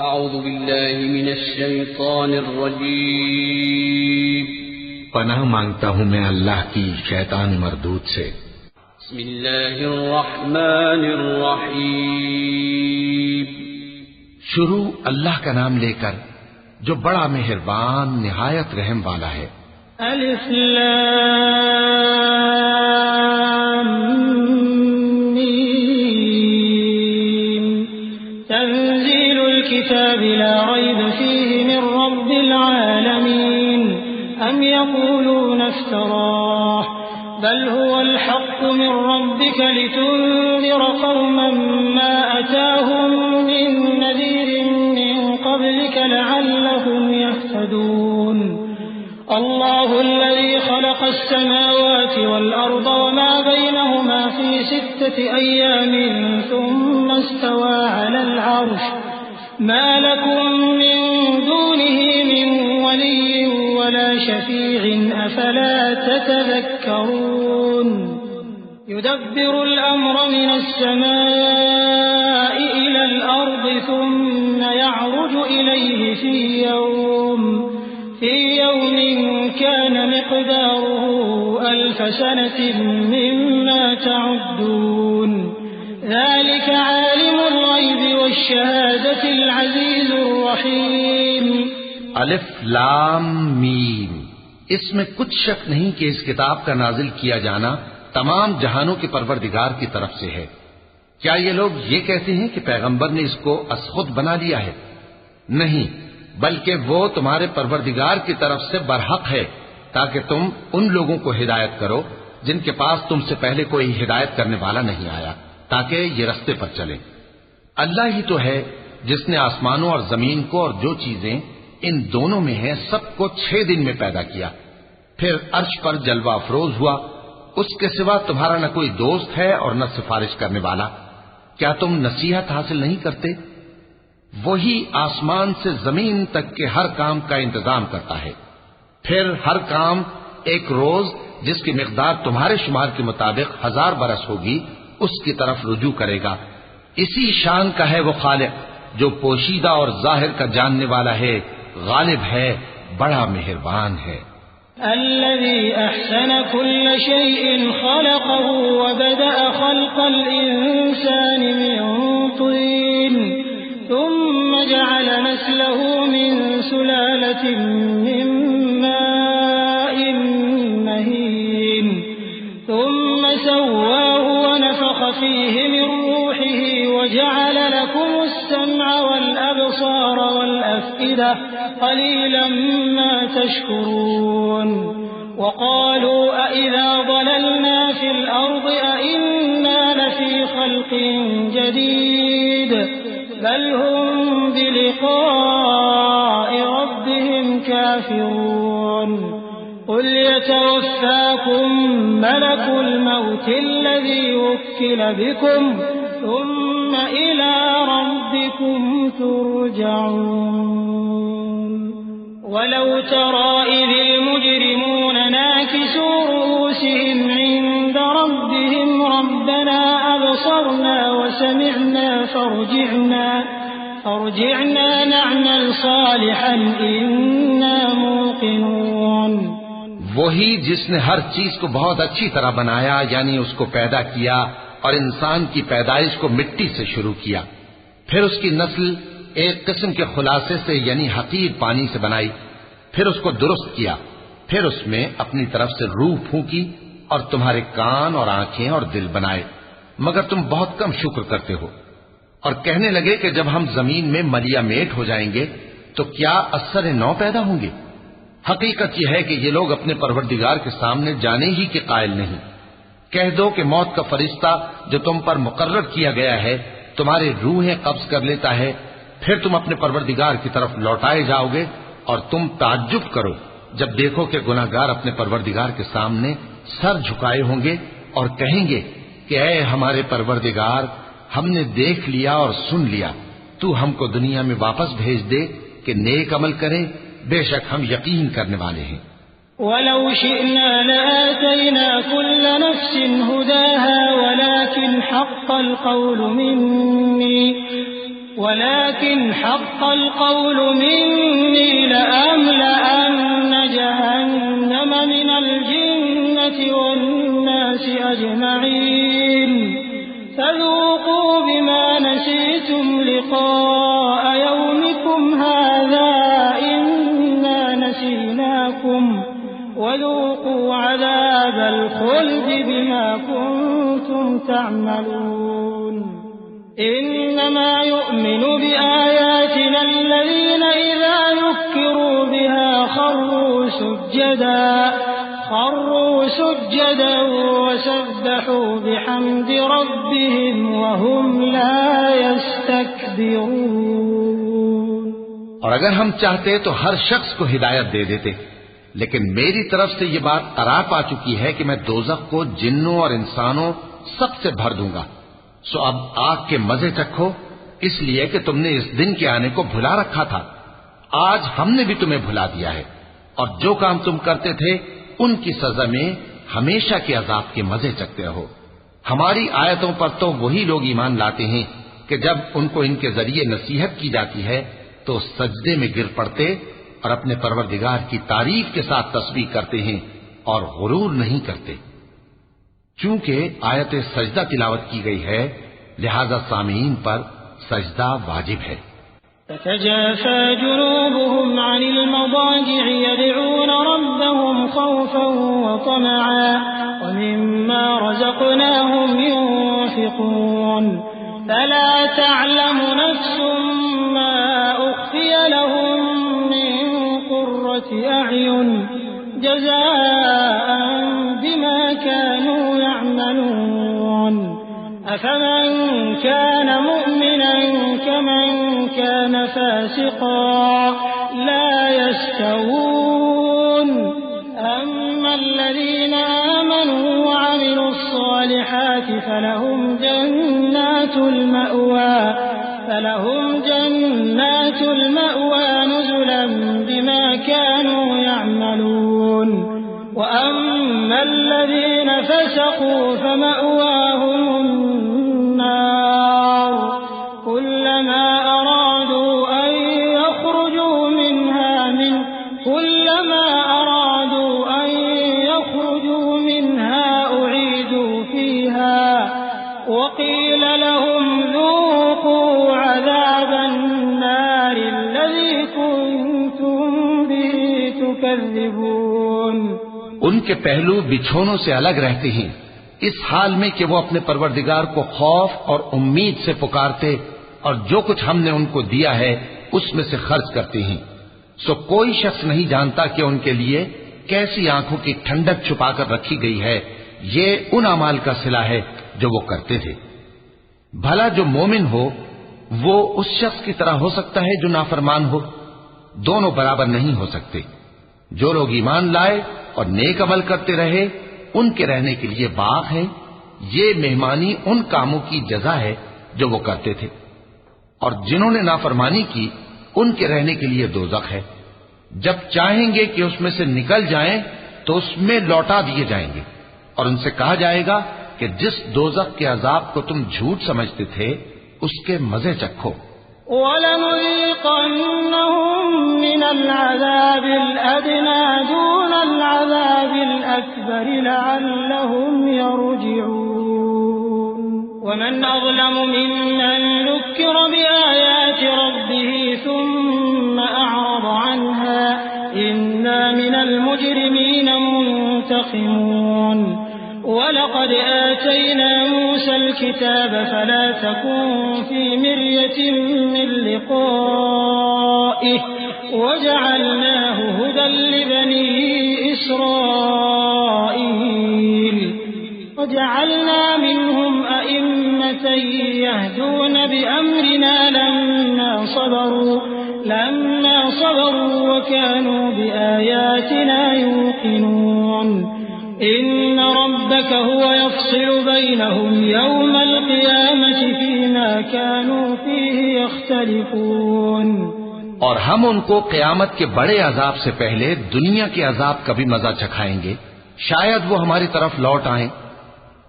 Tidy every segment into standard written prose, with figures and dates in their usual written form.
अऊज़ु बिल्लाहि मिनश शैतानिर रजीम। पनाह मांगता हूँ मैं अल्लाह की शैतान मरदूद से। बिस्मिल्लाहिर रहमानिर रहीम। शुरू अल्लाह का नाम लेकर जो बड़ा मेहरबान निहायत रहम वाला है। अलिफ लाम मीम तंज़ीलुल किताबि ला रैब फीहि मिर रब्बिल आलमीन अम यक़ूलूना इफ्तराह बल हुवल हक़्क़ु मिर रब्बिका लितुन्ज़िरा क़ौमन मा अताहुम मिन नज़ीरिन मिन क़ब्लिका लअल्लहुम यहतदून। अल्लाहु अल्लज़ी ख़लक़स समावाति वल अर्ज़ वमा बैनहुमा फ़ी सित्तति अय्यामिन थुम्मा इस्तवा अलल अर्श मा लकुम मिन दूनिही मिन वलिय्यिन वला शफ़ी'इन अफ़ला ततज़क्करून। युदब्बिरुल अम्र मिनस समा'i इलल अर्ज़ि थुम्मा यअरुजु इलैहि फ़ी यौमिन कान मिक़दारुहु अल्फ़ सनतिन मिम्मा तअुद्दून। ज़ालिक आलिमुल ग़ैबि वश्शहादतिल अज़ीज़ुर रहीम। अलिफ लाम मीम। इसमें कुछ शक नहीं कि इस किताब का नाजिल किया जाना तमाम जहानों के परवरदिगार की तरफ से है। क्या ये लोग ये कहते हैं कि पैगंबर ने इसको असखुद बना लिया है? नहीं, बल्कि वो तुम्हारे परवरदिगार की तरफ से बरहक है, ताकि तुम उन लोगों को हिदायत करो जिनके पास तुमसे पहले कोई हिदायत करने वाला नहीं आया, ताकि ये रास्ते पर चले। अल्लाह ही तो है जिसने आसमानों और जमीन को और जो चीजें इन दोनों में हैं सबको 6 दिन में पैदा किया, फिर अर्श पर जलवा अफरोज हुआ। उसके सिवा तुम्हारा न कोई दोस्त है और न सिफारिश करने वाला। क्या तुम नसीहत हासिल नहीं करते? वही आसमान से जमीन तक के हर काम का इंतजाम करता है, फिर हर काम एक रोज जिसकी मिकदार तुम्हारे शुमार के मुताबिक 1000 बरस होगी उसकी तरफ रुजू करेगा। इसी शान का है वो खालिक जो पोशीदा और जाहिर का जानने वाला है, गालिब है, बड़ा मेहरबान है। अल्लज़ी अहसन कुल्ल शैइन खलक़हु व बदअ खल्क़ल इंसानि मिन तीन थुम्मा जअल नस्लहु मिन सुलालतिन मिन माइन महीन थुम्मा सव्वाहु व नफ़ख़ फ़ीहि मिन रूहिही व जअल लकुमुस सम्अ वल अबसार वल अफ़इदा क़लीलन मा तशकुरून। वक़ालू अइज़ा ज़ललना फ़िल अर्ज़ अइन्ना लफ़ी ख़ल्क़िन जदीद बल हुम बिलिक़ाइ रब्बिहिम काफ़िरून। क़ुल यतवफ़्फ़ाकुम मलकुल मौति अल्लज़ी वुक्किल बिकुम थुम्मा इला रब्बिकुम तुरजऊन। वलौ तरा इज़िल मुजरिमून नाकिसू रूसिहिम इन्द रब्बिहिम रब्बना अबसरना व समिअना फर्जिअना नअमल सालिहन इन्ना मूक़िनून। वही जिसने हर चीज को बहुत अच्छी तरह बनाया, यानी उसको पैदा किया और इंसान की पैदाइश को मिट्टी से शुरू किया, फिर उसकी नस्ल एक किस्म के खुलासे से यानी हकीर पानी से बनाई, फिर उसको दुरुस्त किया, फिर उसमें अपनी तरफ से रूह फूंकी और तुम्हारे कान और आंखें और दिल बनाए, मगर तुम बहुत कम शुक्र करते हो। और कहने लगे कि जब हम जमीन में मलिया मेट हो जाएंगे तो क्या असर नौ पैदा होंगे। हकीकत यह है कि ये लोग अपने परवरदिगार के सामने जाने ही के कायल नहीं। कह दो कि मौत का फरिश्ता जो तुम पर मुकर्रर किया गया है तुम्हारी रूहें कब्ज कर लेता है, फिर तुम अपने परवरदिगार की तरफ लौटाए जाओगे और तुम ताज्जुब करो जब देखो कि गुनाहगार अपने परवरदिगार के सामने सर झुकाए होंगे और कहेंगे कि ऐ हमारे परवरदिगार, हमने देख लिया और सुन लिया, तू हमको दुनिया में वापस भेज दे कि नेक अमल करें, बेशक हम यकीन करने वाले हैं। वलौ शिअना लआतैना कुल्ल नफ्सिन हुदाहा वलाकिन हक़्क़ल क़ौलु मिन्नी वलाकिन हक़्क़ल क़ौलु मिन्नी लअम्लअन्न जहन्नम मिनल जिन्नति वन्नासि अजमईन फ़ज़ूक़ू बिमा नसीतुम लिक़ाअ यौमिकुम हाज़ा इन्ना नसीनाकुम वज़ूक़ू अज़ाबल ख़ुल्दि बिमा कुन्तुम तअमलून। इन्नमा युअमिनु बिआयातिना अल्लज़ीना इज़ा ज़ुक्किरू बिहा ख़र्रू सुज्जदा वसब्बहू बिहम्दि रब्बिहिम वहुम ला यस्तकबिरून। और अगर हम चाहते तो हर शख्स को हिदायत दे देते, लेकिन मेरी तरफ से ये बात करार पा चुकी है कि मैं दोज़ख को जिन्नों और इंसानों सबसे भर दूंगा। सो अब आग के मजे चखो, इसलिए कि तुमने इस दिन के आने को भुला रखा था। आज हमने भी तुम्हें भुला दिया है, और जो काम तुम करते थे उनकी सजा में हमेशा के अजाब के मजे चखते रहो। हमारी आयतों पर तो वही लोग ईमान लाते हैं कि जब उनको इनके जरिए नसीहत की जाती है तो सजदे में गिर पड़ते और अपने परवरदिगार की तारीफ के साथ तस्बीह करते हैं और गुरूर नहीं करते। चूंकि आयत सजदा तिलावत की गई है, लिहाजा सामीन पर सजदा वाजिब है। ततजाफा जुनूबुहुम अनिल मदाजि'i यद'ून रब्बहुम खौफन व तमअन व मिम्मा रज़क़नाहुम युनफ़िक़ून फला तअलमु नफ्सुम मा उख़फ़िय लहुम मिन क़ुर्रति अ'युन जज़ाअन बिमा कानू यअमलून। अफमन कान मुमिनन कमन कान फासिक़ा ला यस्तवून। अम्मा الذين آمنوا وعملوا الصالحات فلهم جنات المأوى نزلا بما كانوا يعملون وأما الذين فسقوا فمأواهم النار كلما أرادوا أن يخرجوا منها أعيدوا فيها وقيل لهم ذوقوا عذاب النار الذي كنتم به تكذبون। उनके पहलू बिछोनों से अलग रहते हैं, इस हाल में कि वो अपने परवरदिगार को खौफ और उम्मीद से पुकारते और जो कुछ हमने उनको दिया है उसमें से खर्च करते हैं। सो कोई शख्स नहीं जानता कि उनके लिए कैसी आंखों की ठंडक छुपाकर रखी गई है। ये उन अमाल का सिला है जो वो करते थे। भला जो मोमिन हो वो उस शख्स की तरह हो सकता है जो नाफरमान हो? दोनों बराबर नहीं हो सकते। जो लोग ईमान लाए और नेक अमल करते रहे उनके रहने के लिए बाग है। ये मेहमानी उन कामों की जजा है जो वो करते थे, और जिन्होंने नाफरमानी की उनके रहने के लिए दोज़ख है। जब चाहेंगे कि उसमें से निकल जाएं तो उसमें लौटा दिए जाएंगे और उनसे कहा जाएगा कि जिस दोज़ख के अजाब को तुम झूठ समझते थे उसके मजे चखो। वलनुज़ीक़न्नहुम मिनल अज़ाबिल अदना दूनल अज़ाबिल अकबर लअल्लहुम यरजिऊन। वमन अज़लमु मिम्मन ज़ुक्किर बिआयाति रब्बिहि सुम्मा अअरज़ अन्हा इन्ना मिनल मुजरिमीन मुंतक़िमून। ولقد آتينا موسى الكتاب فلا تكن في مرية من لقائه وجعلناه هدى لبني إسرائيل وجعلنا منهم أئمة يهدون بأمرنا لما صبروا وكانوا بآياتنا يوقنون। إن ربك هو يفصل بينهم يوم القيامة فيما كانوا فيه يختلفون। और हम उनको क़यामत के बड़े अजाब से पहले दुनिया के अजाब का भी मजा चखाएंगे, शायद वो हमारी तरफ लौट आएं।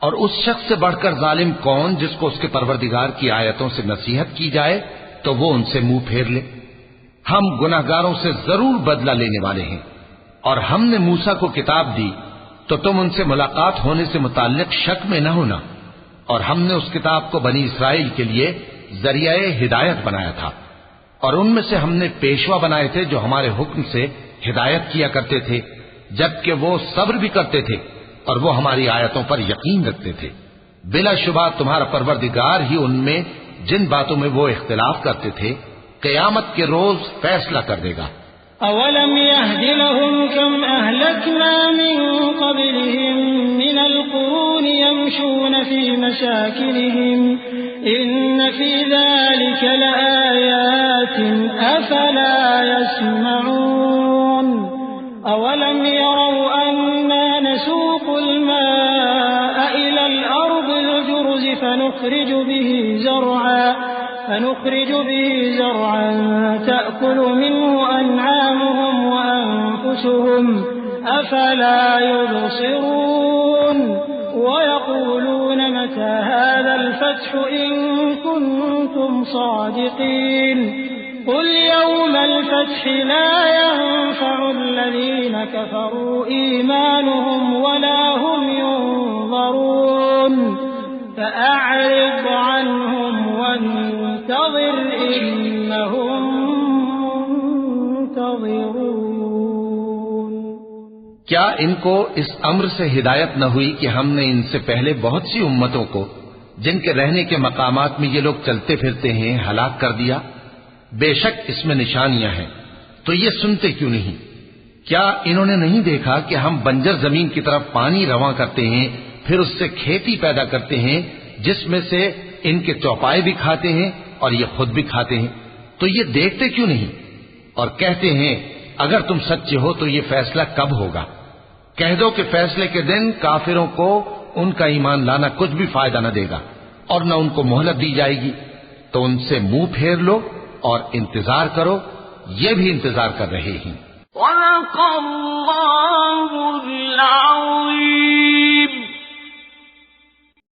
और उस शख्स से बढ़कर जालिम कौन जिसको उसके परवरदिगार की आयतों से नसीहत की जाए तो वो उनसे मुंह फेर ले। हम गुनाहगारों से जरूर बदला लेने वाले हैं। और हमने मूसा को किताब दी तो तुम उनसे मुलाकात होने से मुताल्लिक शक में न होना। और हमने उस किताब को बनी इसराइल के लिए जरियाए हिदायत बनाया था। और उनमें से हमने पेशवा बनाए थे जो हमारे हुक्म से हिदायत किया करते थे, जबकि वो सब्र भी करते थे और वो हमारी आयतों पर यकीन रखते थे। बिलाशुबा तुम्हारा परवरदिगार ही उनमें जिन बातों में वो इख्तिलाफ करते थे क़यामत के रोज फैसला कर देगा। अवलम यहदि लहुम कम अहलकना मिन क़ब्लिहिम मिनल क़ुरूनि यमशून फी मसाकिनिहिम इन्न फी ज़ालिका लआयातिन अफला यस्मऊन। अवलम यरौ अन्ना नसूक़ुल माअ इलल अर्दिल जुरज़ فنخرج به زرعا تأكل منه أنعامهم وأنفسهم أفلا يبصرون ويقولون متى هذا الفتح إن كنتم صادقين قل يوم الفتح لا ينفع الذين كفروا إيمانهم ولا هم ينظرون فأعرض عنهم وانتظر إنهم منتظرون। क्या इनको इस अम्र से हिदायत न हुई कि हमने इनसे पहले बहुत सी उम्मतों को जिनके रहने के मकामात में ये लोग चलते फिरते हैं हलाक कर दिया? बेशक इसमें निशानियां हैं, तो ये सुनते क्यों नहीं? क्या इन्होंने नहीं देखा कि हम बंजर जमीन की तरफ पानी रवां करते हैं, फिर उससे खेती पैदा करते हैं जिसमें से इनके चौपाए भी खाते हैं और ये खुद भी खाते हैं? तो ये देखते क्यों नहीं? और कहते हैं अगर तुम सच्चे हो तो ये फैसला कब होगा? कह दो कि फैसले के दिन काफिरों को उनका ईमान लाना कुछ भी फायदा न देगा और न उनको मोहलत दी जाएगी। तो उनसे मुंह फेर लो और इंतजार करो, ये भी इंतजार कर रहे हैं।